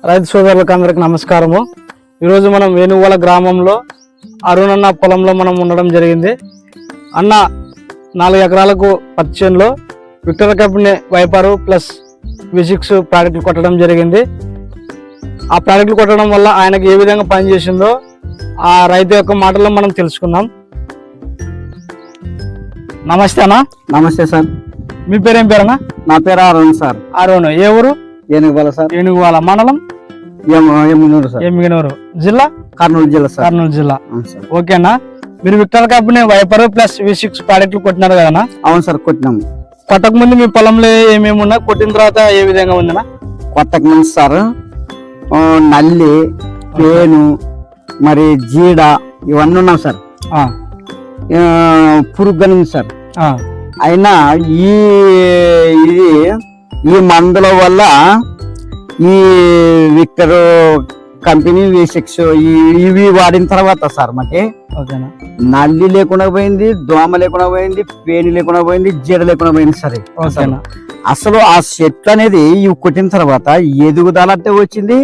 రైతు సోదరులకు అందరికి నమస్కారము. ఈరోజు మనం వేణుగోళ గ్రామంలో అరుణ్ అన్న పొలంలో మనం ఉండడం జరిగింది. అన్న 4 ఎకరాలకు పత్తి చేనులో Victor company Viper plus V6 ప్రోడక్ట్లు కొట్టడం జరిగింది. ఆ ప్రోడక్ట్లు కొట్టడం వల్ల ఆయనకు ఏ విధంగా పనిచేసిందో ఆ రైతు యొక్క మాటల్లో మనం తెలుసుకుందాం. నమస్తే అన్న. నమస్తే సార్. మీ పేరు ఏం పేరన్నా? నా పేరు అరుణ్ సార్. అరుణ్. ఏ ఊరు? ఏనుగువాల సార్. ఏనుగువాల మండలం ఎమ్మిగనూరు సార్. ఎమ్మిగనూరు జిల్లా కర్నూలు జిల్లా సార్. కర్నూలు జిల్లా. ఓకేనా. మీరు Victor company Viper plus V6 ప్రోడక్ట్లు కొట్టినారు కదనా? అవును సార్, కొట్టినాము. కొట్టక ముందు మీ పొలంలో ఏమేమి ఉన్నా, కొట్టిన తర్వాత ఏ విధంగా ఉందనా? కొట్టక ముందు సార్ నల్లి, పేను, మరి జీడ ఇవన్నీ ఉన్నాం సార్. పురుగు ఉంది సార్. అయినా ఈ మందుల వల్ల ఈ విక్టర్ కంపెనీ V6 ఇవి వాడిన తర్వాత సార్ మనకి నల్లి లేకుండా పోయింది, దోమ లేకుండా పోయింది, పేను లేకుండా పోయింది, జీడ లేకుండా పోయింది సార్. అసలు ఆ చెట్లు అనేది ఇవి కొట్టిన తర్వాత ఎదుగుదల అట్టే వచ్చింది,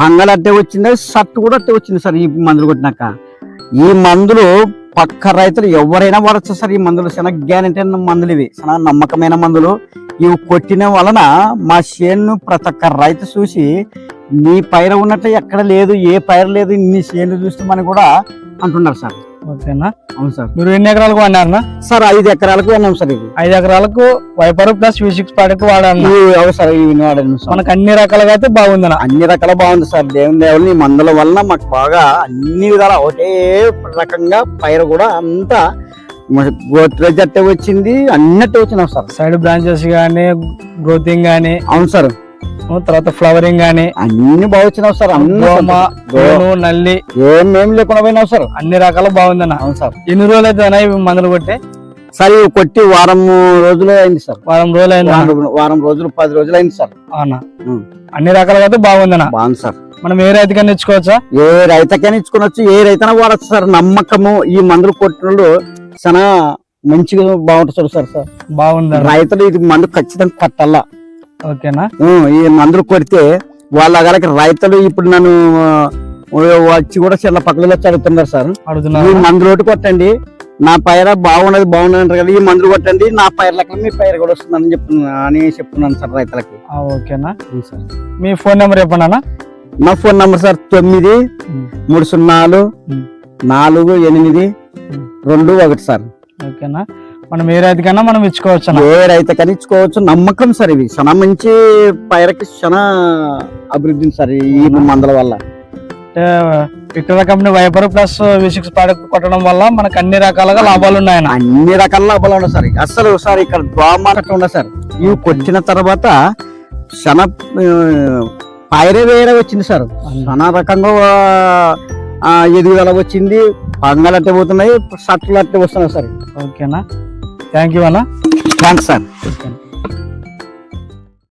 పంగలు అట్టే వచ్చింది, సట్టు కూడా అట్టే వచ్చింది సార్. ఈ మందులు కొట్టినాక ఈ మందులు పక్క రైతులు ఎవరైనా వాడచ్చు సార్. ఈ మందులు చాలా గ్యారంటీ అయిన మందులు, ఇవి చాలా నమ్మకమైన మందులు. ఇవి కొట్టిన వలన మా చేను ప్రతి ఒక్క రైతు చూసి నీ పైరు ఉన్నట్టు ఎక్కడ లేదు, ఏ పైరు లేదు, ఇన్ని చేను చూస్తామని కూడా అంటున్నారు సార్. ఓకేనా. అవును సార్. మీరు ఎన్ని ఎకరాలకు వాడినారనా? సార్ 5 ఎకరాలకు వాడినాం సార్. ఇది 5 ఎకరాలకు వైపర్ ప్లస్ V6 ప్రోడక్ట్ వాడాను సార్. ఇవి వాడాను సార్. మనకు అన్ని రకాలుగా అయితే బాగుందనా? అన్ని రకాల బాగుంది సార్. దేవుని దేవుని ఈ మందుల వలన మాకు బాగా అన్ని విధాల ఒకటే రకంగా పైరు కూడా అంతా గ్రోత్ అట్టే వచ్చింది, అన్నట్టు వచ్చినాం సార్. సైడ్ బ్రాంచెస్ గానీ, గ్రోతింగ్ గానీ. అవును సార్. తర్వాత ఫ్లవరింగ్ గానీ అన్ని బాగా వచ్చినావు సార్. నల్లి ఏమేం లేకుండా పోయినావు సార్. అన్ని రకాలు బాగుందన్న. అవును సార్. ఎన్ని రోజులు అయితే ఇవి మందులు కొట్టి? సార్ ఇవి కొట్టి వారం రోజులు అయింది సార్. వారం రోజులు అయింది. వారం రోజులు 10 రోజులు అయింది సార్. అవునా. అన్ని రకాలుగా అయితే బాగుందన్న. బాగుంది సార్. మనం ఏ రైతుకైనా ఇచ్చుకోవచ్చా? ఏ రైతుకైనా ఇచ్చుకోవచ్చు, ఏ రైతైనా వాడచ్చు సార్. నమ్మకము ఈ మందులు కొట్టిన చాలా మంచిగా బాగుంటుంది సార్. సార్ బాగుంది. రైతులు ఇది మందు ఖచ్చితంగా కొట్టాలా. ఓకేనా. ఈ మందులు కొడితే వాళ్ళ గలకి రైతులు ఇప్పుడు నన్ను వచ్చి కూడా చిన్న పక్కన వచ్చి అడుగుతున్నారు సార్. ఈ మందులు ఒకటి కొట్టండి, నా పైర బాగున్నది బాగున్నది కదా, ఈ మందులు కొట్టండి, నా పైర లెక్క మీ పైర కూడా వస్తుందని చెప్తున్నాను సార్ రైతులకి. ఓకేనా. మీ ఫోన్ నెంబర్ చెప్పండి. నా ఫోన్ నెంబర్ సార్ 930 4821 సార్. ఓకేనా. మనం ఏ రైతుకైనా మనం ఇచ్చుకోవచ్చు. ఏ రైతుకైనా ఇచ్చుకోవచ్చు. నమ్మకం సార్. ఇవి చాలా మంచి పైరకి చాలా అభివృద్ధి సార్ ఈ మందుల వల్ల. Victor company Viper plus V6 product కొట్టడం వల్ల మనకు అన్ని రకాలుగా లాభాలు ఉన్నాయి. అన్ని రకాల లాభాలు ఉన్నాయి సార్. అసలు సార్ ఇక్కడ దోమకట్ట ఉన్నాయి సార్. ఇవి కొట్టిన తర్వాత చాలా పైరే వేరే వచ్చింది సార్. చాలా రకంగా ఎదుగుదల వచ్చింది, పంగలు అట్టే పోతున్నాయి, సట్లు అట్టే వస్తున్నాయి సార్. ఓకేనా. థ్యాంక్ యూ అన్న. Thanks sir.